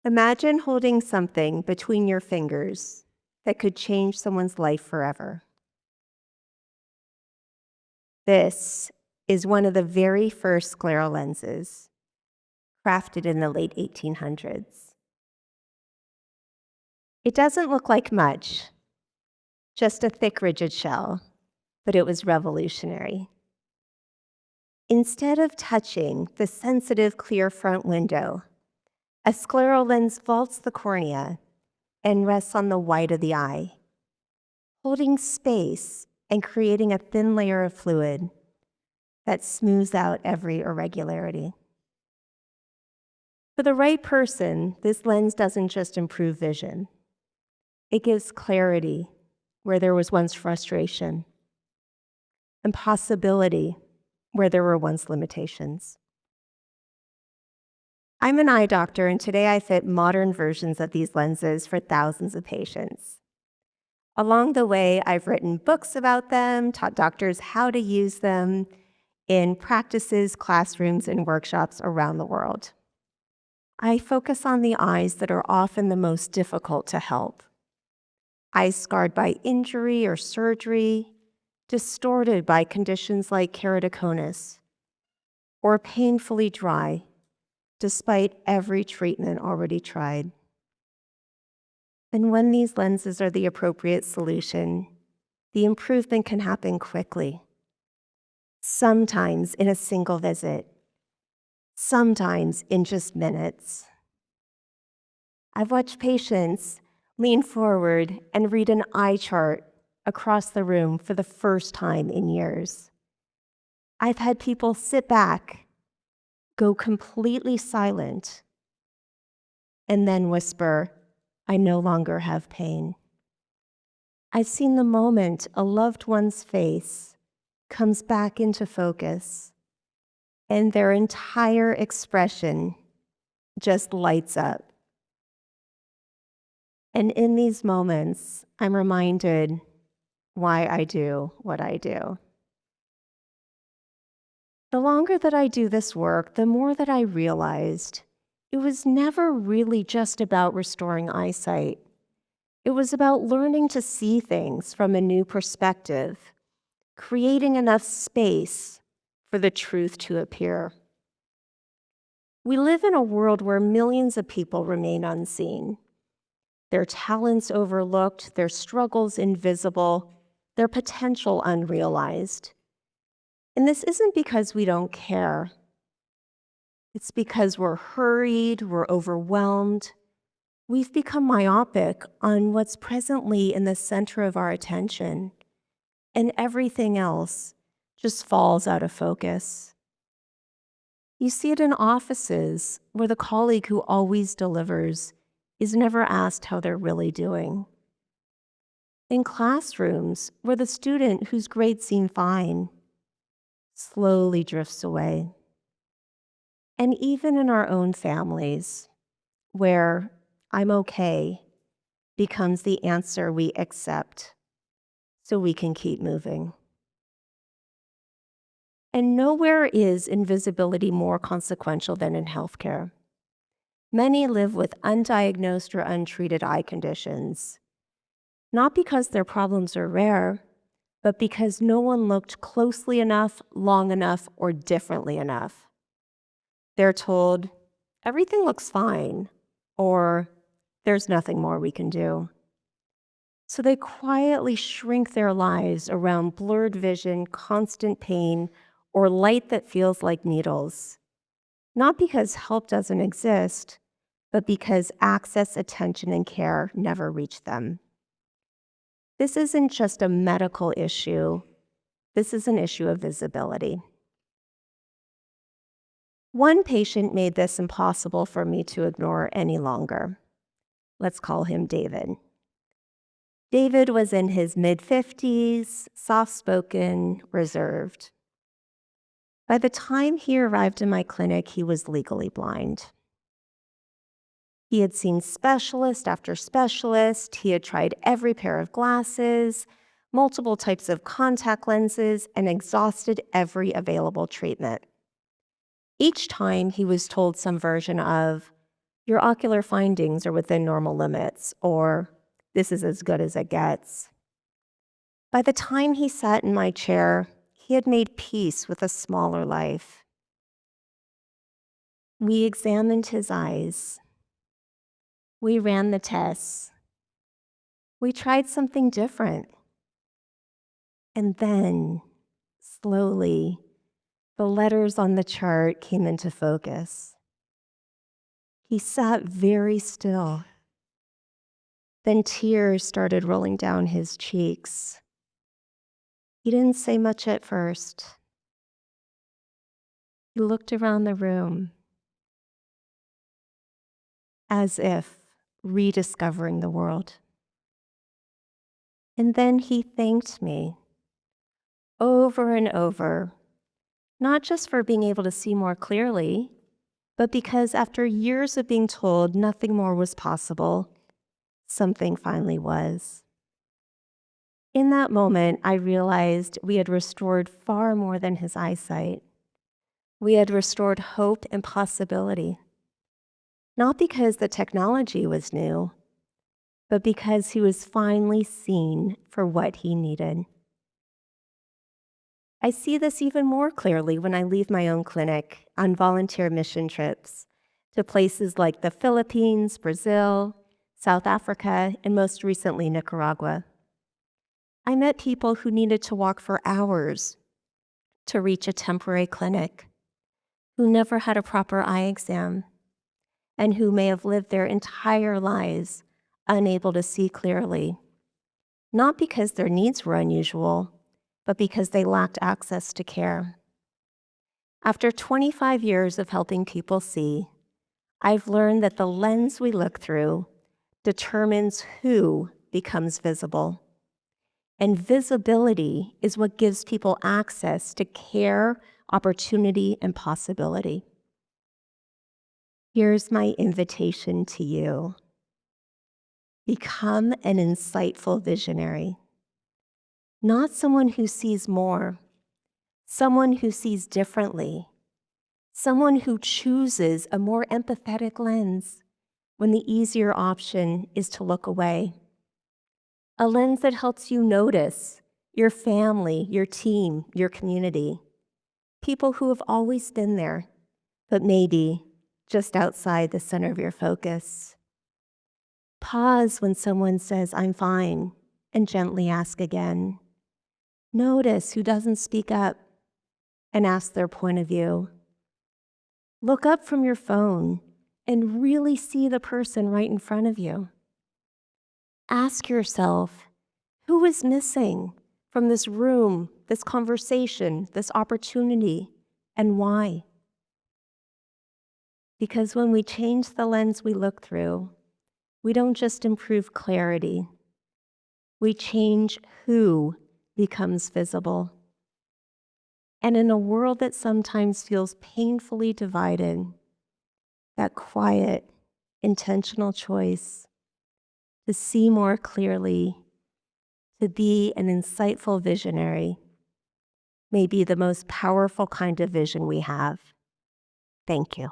Imagine holding something between your fingers that could change someone's life forever. This is one of the very first scleral lenses, crafted in the late 1800s. It doesn't look like much, just a thick, rigid shell, but it was revolutionary. Instead of touching the sensitive, clear front window, a scleral lens vaults the cornea and rests on the white of the eye, holding space and creating a thin layer of fluid that smooths out every irregularity. For the right person, this lens doesn't just improve vision. It gives clarity where there was once frustration, and possibility where there were once limitations. I'm an eye doctor, and today I fit modern versions of these lenses for thousands of patients. Along the way, I've written books about them, taught doctors how to use them in practices, classrooms, and workshops around the world. I focus on the eyes that are often the most difficult to help. Eyes scarred by injury or surgery, distorted by conditions like keratoconus, or painfully dry, despite every treatment already tried. And when these lenses are the appropriate solution, the improvement can happen quickly. Sometimes in a single visit, sometimes in just minutes. I've watched patients lean forward and read an eye chart across the room for the first time in years. I've had people sit back, go completely silent, and then whisper, "I no longer have pain." I've seen the moment a loved one's face comes back into focus and their entire expression just lights up. And in these moments, I'm reminded why I do what I do. The longer that I do this work, the more that I realized it was never really just about restoring eyesight. It was about learning to see things from a new perspective, creating enough space for the truth to appear. We live in a world where millions of people remain unseen, their talents overlooked, their struggles invisible, their potential unrealized. And this isn't because we don't care. It's because we're hurried, we're overwhelmed. We've become myopic on what's presently in the center of our attention, and everything else just falls out of focus. You see it in offices where the colleague who always delivers is never asked how they're really doing. In classrooms where the student whose grades seem fine slowly drifts away. And even in our own families, where "I'm okay" becomes the answer we accept so we can keep moving. And nowhere is invisibility more consequential than in healthcare. Many live with undiagnosed or untreated eye conditions, not because their problems are rare, but because no one looked closely enough, long enough, or differently enough. They're told, "Everything looks fine," or "There's nothing more we can do." So they quietly shrink their lives around blurred vision, constant pain, or light that feels like needles. Not because help doesn't exist, but because access, attention, and care never reach them. This isn't just a medical issue. This is an issue of visibility. One patient made this impossible for me to ignore any longer. Let's call him David. David was in his mid-50s, soft-spoken, reserved. By the time he arrived in my clinic, he was legally blind. He had seen specialist after specialist. He had tried every pair of glasses, multiple types of contact lenses, and exhausted every available treatment. Each time he was told some version of, Your ocular findings are within normal limits, or this is as good as it gets. By the time he sat in my chair, he had made peace with a smaller life. We examined his eyes. We ran the tests. We tried something different. And then, slowly, the letters on the chart came into focus. He sat very still. Then tears started rolling down his cheeks. He didn't say much at first. He looked around the room as if rediscovering the world. And then he thanked me over and over, not just for being able to see more clearly, but because after years of being told nothing more was possible, something finally was. In that moment, I realized we had restored far more than his eyesight. We had restored hope and possibility, not because the technology was new, but because he was finally seen for what he needed. I see this even more clearly when I leave my own clinic on volunteer mission trips to places like the Philippines, Brazil, South Africa, and most recently, Nicaragua. I met people who needed to walk for hours to reach a temporary clinic, who never had a proper eye exam, and who may have lived their entire lives unable to see clearly, not because their needs were unusual, but because they lacked access to care. After 25 years of helping people see, I've learned that the lens we look through determines who becomes visible. And visibility is what gives people access to care, opportunity, and possibility. Here's my invitation to you. Become an insightful visionary. Not someone who sees more, someone who sees differently, someone who chooses a more empathetic lens when the easier option is to look away. A lens that helps you notice your family, your team, your community, people who have always been there, but maybe just outside the center of your focus. Pause when someone says, "I'm fine," and gently ask again. Notice who doesn't speak up and ask their point of view. Look up from your phone and really see the person right in front of you. Ask yourself, who is missing from this room, this conversation, this opportunity, and why? Because when we change the lens we look through, we don't just improve clarity, we change who becomes visible. And in a world that sometimes feels painfully divided, that quiet, intentional choice to see more clearly, to be an insightful visionary, may be the most powerful kind of vision we have. Thank you.